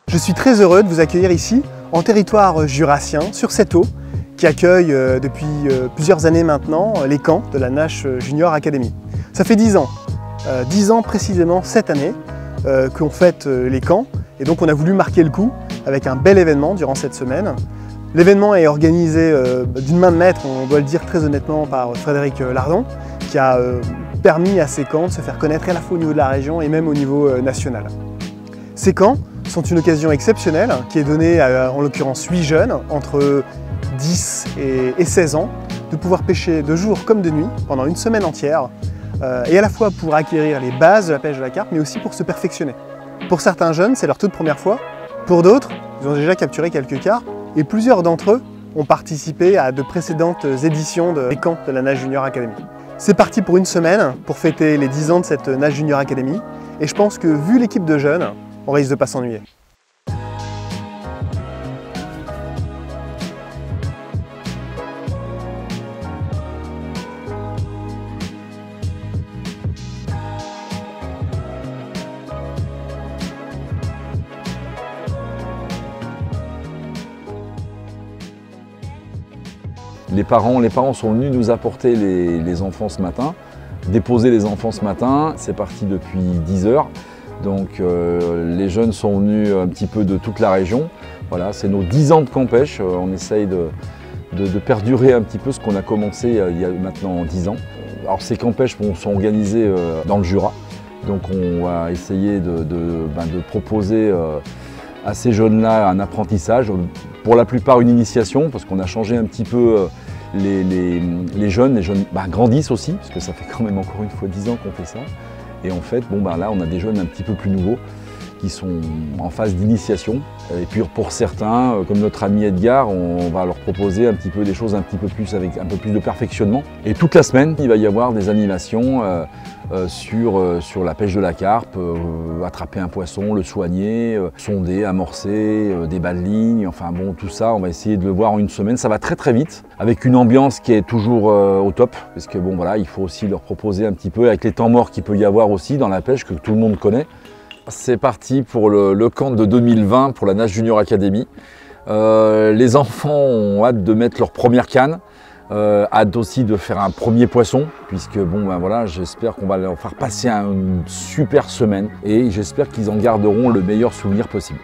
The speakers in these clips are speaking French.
Je suis très heureux de vous accueillir ici, en territoire jurassien, sur cette eau, qui accueille depuis plusieurs années maintenant les camps de la Nash Junior Academy. Ça fait 10 ans précisément cette année qu'on fête les camps, et donc on a voulu marquer le coup avec un bel événement durant cette semaine. L'événement est organisé d'une main de maître, on doit le dire très honnêtement, par Frédéric Lardon, qui a permis à ces camps de se faire connaître à la fois au niveau de la région et même au niveau national. Ces camps sont une occasion exceptionnelle qui est donnée à, en l'occurrence, 8 jeunes entre 10 et 16 ans de pouvoir pêcher de jour comme de nuit pendant une semaine entière et à la fois pour acquérir les bases de la pêche de la carpe mais aussi pour se perfectionner. Pour certains jeunes, c'est leur toute première fois. Pour d'autres, ils ont déjà capturé quelques carpes et plusieurs d'entre eux ont participé à de précédentes éditions des camps de la Nash Junior Academy. C'est parti pour une semaine pour fêter les 10 ans de cette Nash Junior Academy et je pense que vu l'équipe de jeunes, on risque de ne pas s'ennuyer. Les parents sont venus nous apporter les enfants ce matin, déposer les enfants ce matin. C'est parti depuis 10 heures. Donc les jeunes sont venus un petit peu de toute la région. Voilà, c'est nos 10 ans de camp pêche. On essaye de perdurer un petit peu ce qu'on a commencé il y a maintenant 10 ans. Alors ces camps pêche sont organisés dans le Jura. Donc on va essayer de proposer à ces jeunes-là un apprentissage. Pour la plupart une initiation, parce qu'on a changé un petit peu les jeunes grandissent aussi, parce que ça fait quand même encore une fois 10 ans qu'on fait ça. Et en fait, là on a des jeunes un petit peu plus nouveaux qui sont en phase d'initiation. Et puis pour certains, comme notre ami Edgar, on va leur proposer un petit peu des choses un petit peu plus avec un peu plus de perfectionnement. Et toute la semaine, il va y avoir des animations sur la pêche de la carpe, attraper un poisson, le soigner, sonder, amorcer, des bas de ligne, enfin bon, tout ça, on va essayer de le voir en une semaine. Ça va très très vite, avec une ambiance qui est toujours au top, parce que bon voilà, il faut aussi leur proposer un petit peu, avec les temps morts qu'il peut y avoir aussi dans la pêche, que tout le monde connaît. C'est parti pour le camp de 2020 pour la Nash Junior Academy. Les enfants ont hâte de mettre leur première canne, hâte aussi de faire un premier poisson, puisque voilà, j'espère qu'on va leur faire passer une super semaine et j'espère qu'ils en garderont le meilleur souvenir possible.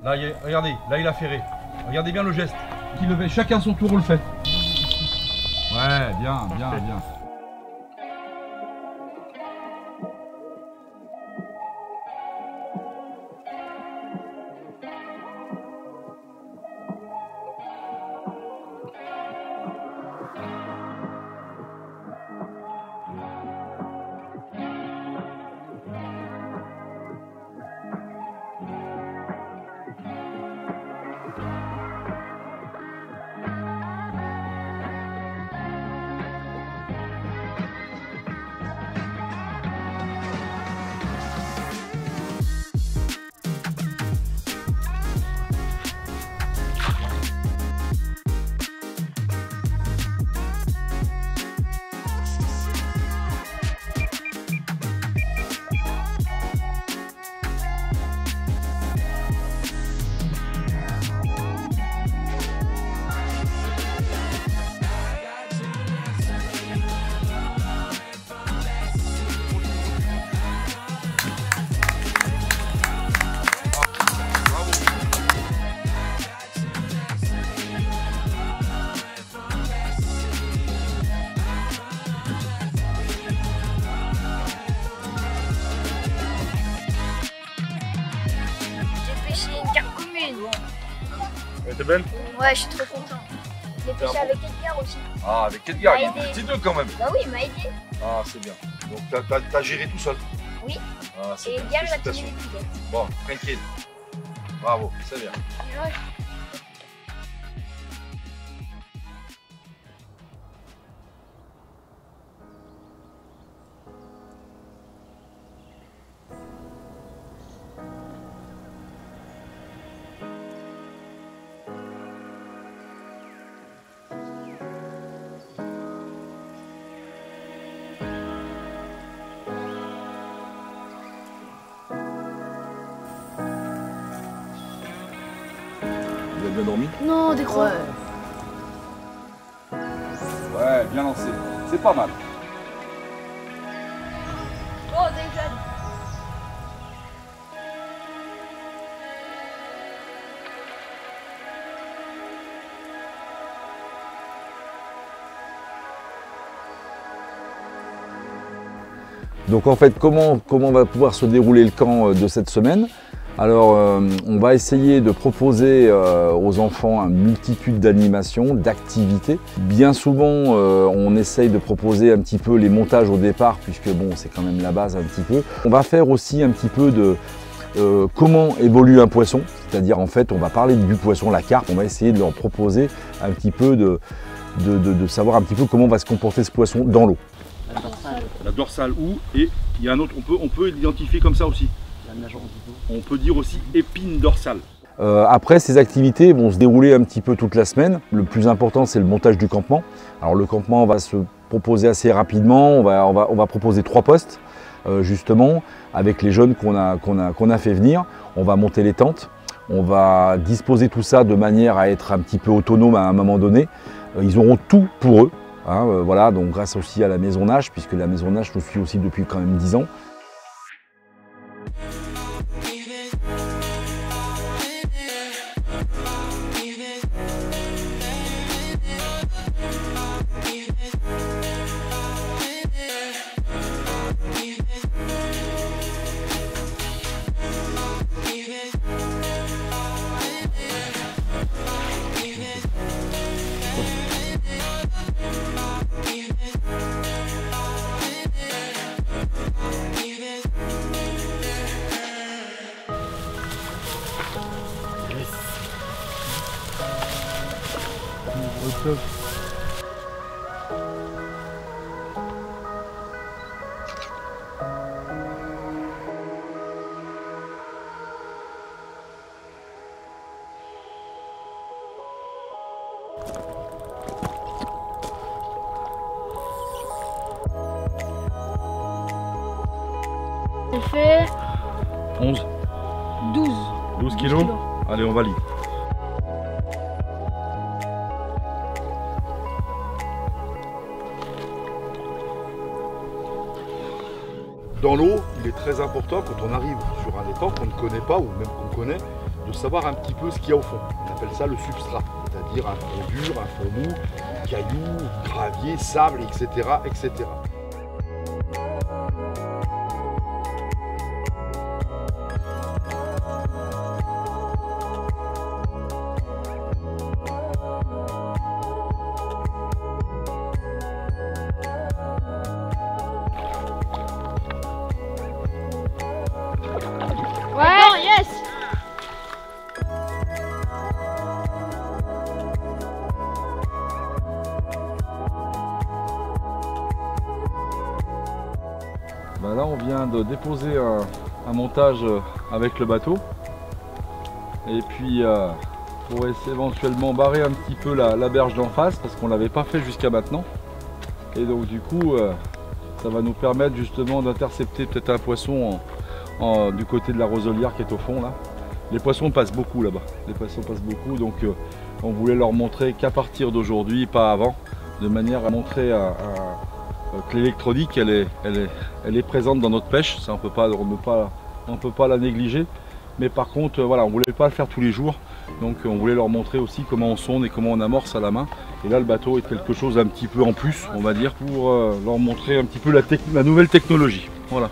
Là, regardez, là il a ferré. Regardez bien le geste. Qu'il le fait, chacun son tour, on le fait. Ouais, bien, bien, bien. souvent. Elle était belle? Ouais, je suis trop content. J'ai pêché avec Edgar aussi. Ah, avec Edgar, il est petit deux quand même. Bah oui, il m'a aidé. Ah, c'est bien. Donc t'as géré tout seul? Oui. Ah, c'est Et bien. Edgar, il a tenu Félicitations. les filets. Bon, tranquille. Bravo, c'est bien. Ouais. Vous avez bien dormi? Non, décroche. Ouais, bien lancé. C'est pas mal. Oh, déjà. Donc en fait, comment va pouvoir se dérouler le camp de cette semaine? Alors on va essayer de proposer aux enfants une multitude d'animations, d'activités. Bien souvent on essaye de proposer un petit peu les montages au départ, puisque bon, c'est quand même la base un petit peu. On va faire aussi un petit peu de comment évolue un poisson, c'est-à-dire en fait on va parler du poisson, la carpe, on va essayer de leur proposer un petit peu de savoir un petit peu comment va se comporter ce poisson dans l'eau. La dorsale où, et il y a un autre, on peut l'identifier comme ça aussi. On peut dire aussi épine dorsale. Après, ces activités vont se dérouler un petit peu toute la semaine. Le plus important, c'est le montage du campement. Alors le campement va se proposer assez rapidement. On va proposer 3 postes, justement, avec les jeunes qu'on a fait venir. On va monter les tentes. On va disposer tout ça de manière à être un petit peu autonome à un moment donné. Ils auront tout pour eux. Hein, voilà, donc grâce aussi à la Maison Nage, puisque la Maison Nage nous suit aussi depuis quand même 10 ans. J'ai fait 11, 12. 12 kilos. Allez, on valide. Dans l'eau, il est très important quand on arrive sur un étang qu'on ne connaît pas ou même qu'on connaît, de savoir un petit peu ce qu'il y a au fond. On appelle ça le substrat, c'est-à-dire un fond dur, un fond mou, cailloux, gravier, sable, etc., etc. Ouais, yes. Ben là, on vient de déposer un montage avec le bateau. Et puis, pour essayer éventuellement barrer un petit peu la berge d'en face, parce qu'on ne l'avait pas fait jusqu'à maintenant. Et donc, du coup, ça va nous permettre justement d'intercepter peut-être un poisson du côté de la roselière qui est au fond là. Les poissons passent beaucoup là-bas. Les poissons passent beaucoup, donc on voulait leur montrer qu'à partir d'aujourd'hui, pas avant, de manière à montrer que l'électronique elle est présente dans notre pêche. Ça, on peut pas la négliger. Mais par contre, voilà, on voulait pas le faire tous les jours. Donc on voulait leur montrer aussi comment on sonde et comment on amorce à la main. Et là, le bateau est quelque chose un petit peu en plus, on va dire, pour leur montrer un petit peu la nouvelle technologie. Voilà.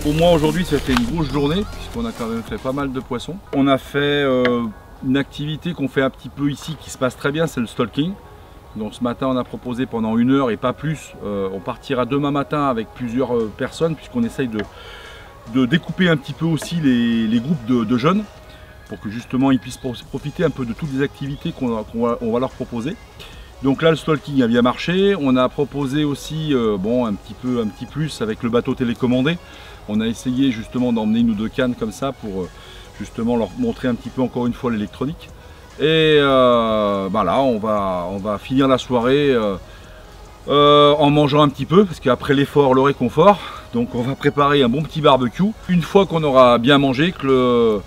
Pour moi aujourd'hui c'était une grosse journée puisqu'on a quand même fait pas mal de poissons. On a fait une activité qu'on fait un petit peu ici qui se passe très bien, c'est le stalking. Donc ce matin on a proposé pendant 1 heure et pas plus. On partira demain matin avec plusieurs personnes puisqu'on essaye de découper un petit peu aussi les groupes de jeunes pour que justement ils puissent profiter un peu de toutes les activités qu'on va leur proposer. Donc là le stalking a bien marché. On a proposé aussi un petit plus avec le bateau télécommandé. On a essayé justement d'emmener 1 ou 2 cannes comme ça pour justement leur montrer un petit peu encore une fois l'électronique. Et là on va finir la soirée en mangeant un petit peu parce qu'après l'effort, le réconfort. Donc on va préparer un bon petit barbecue. Une fois qu'on aura bien mangé, que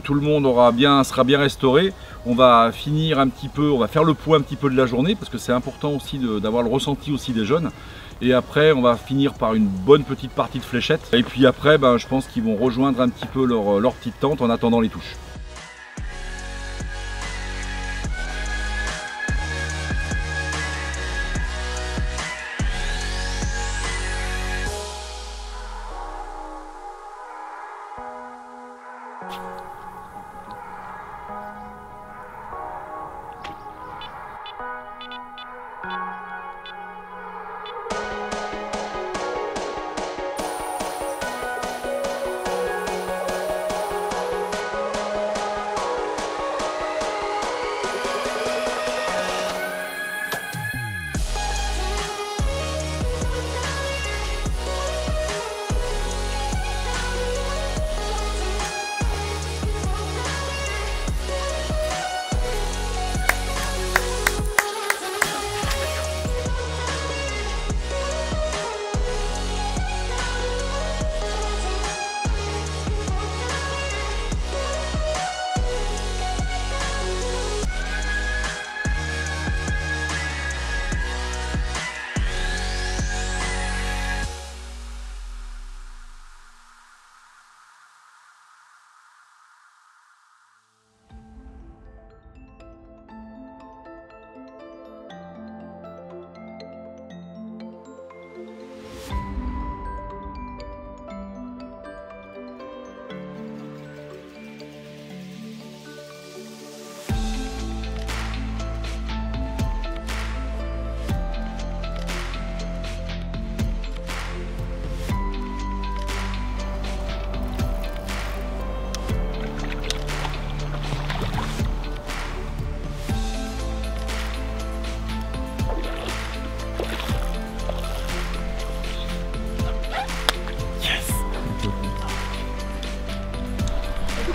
tout le monde sera bien restauré, on va finir un petit peu, on va faire le point un petit peu de la journée parce que c'est important aussi d'avoir le ressenti aussi des jeunes. Et après on va finir par une bonne petite partie de fléchettes. Et puis après je pense qu'ils vont rejoindre un petit peu leur petite tente en attendant les touches.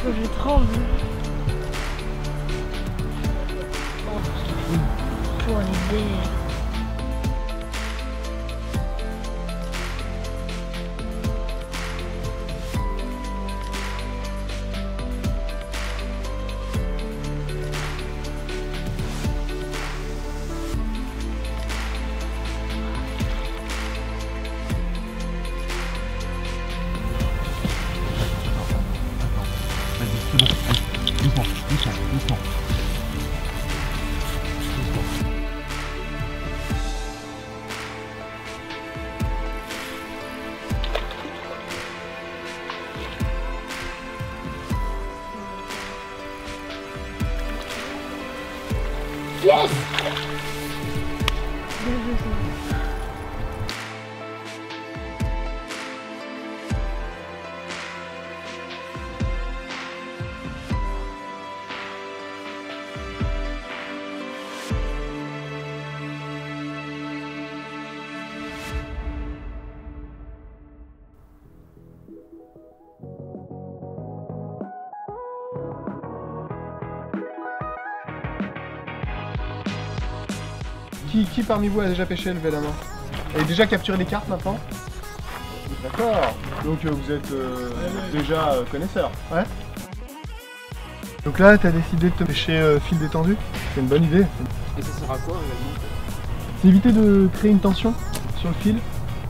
Je tremble. Pour l'idée. Doucement. Yes! Qui parmi vous a déjà pêché, levé la main? Vous avez déjà capturé des carpes maintenant? D'accord. Donc vous êtes déjà connaisseur. Ouais. Donc là, tu as décidé de te pêcher fil détendu. C'est une bonne idée. Et ça sert à quoi réellement? C'est éviter de créer une tension sur le fil.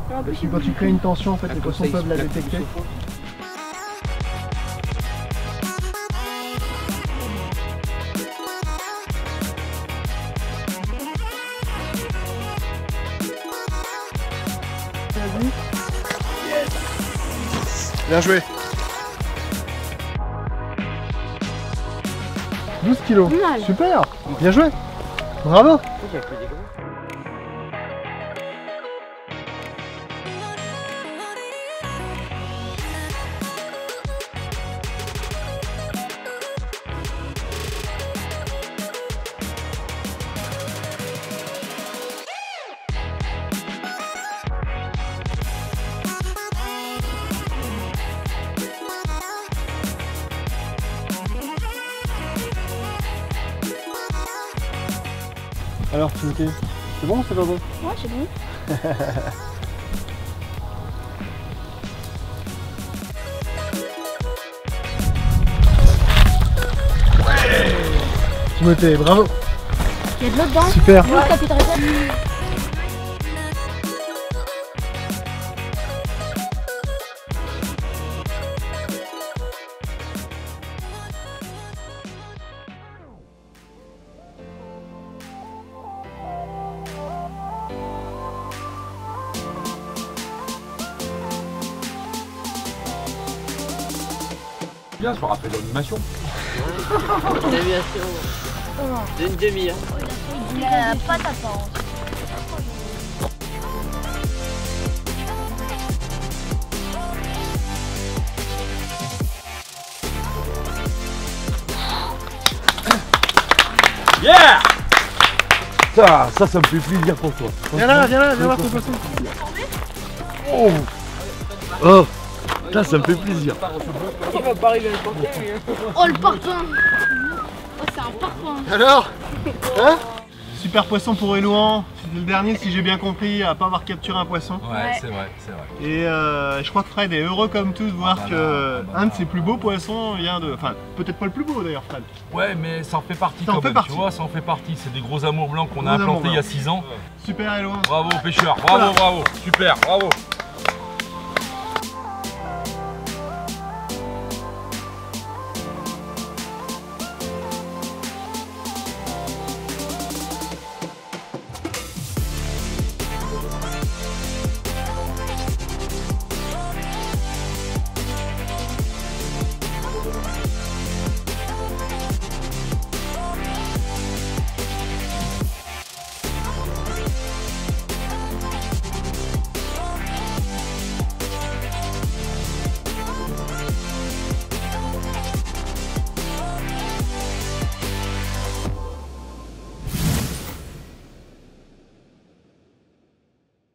Parce que quand tu crées une tension, en fait, les poissons peuvent la détecter. Vas-y. Yes. Bien joué. 12 kilos. Mal. Super. Bien joué. Bravo. Alors Timothée, c'est bon ou c'est pas bon? Ouais, c'est bon. Timothée, bravo. Il y a de l'eau dedans. Super. L'eau de tapis de réserve. Bien, je me rappelle l'animation. L'animation d'une demi-heure. Il a pas ta parole. Yeah! Ça me fait plaisir pour toi. Viens là, viens voir ton poisson. Oh! Oh! Là, ça me fait plaisir. Il va pas arriver à le porter, lui. Oh, le parpaing. Oh, c'est un parpaing. Alors, hein? Super poisson pour Elouan. C'était le dernier, si j'ai bien compris, à pas avoir capturé un poisson. Ouais, c'est vrai, c'est vrai. Et je crois que Fred est heureux comme tous de voir que un de ses plus beaux poissons vient de... Enfin, peut-être pas le plus beau d'ailleurs, Fred. Ouais, mais ça en fait partie Ça en quand fait même, partie. tu vois, ça en fait partie. C'est des gros amours blancs qu'on a Gros amours implantés il y a blancs. 6 ans. Super Elouan. Bravo pêcheur, bravo, Voilà. bravo, super, bravo.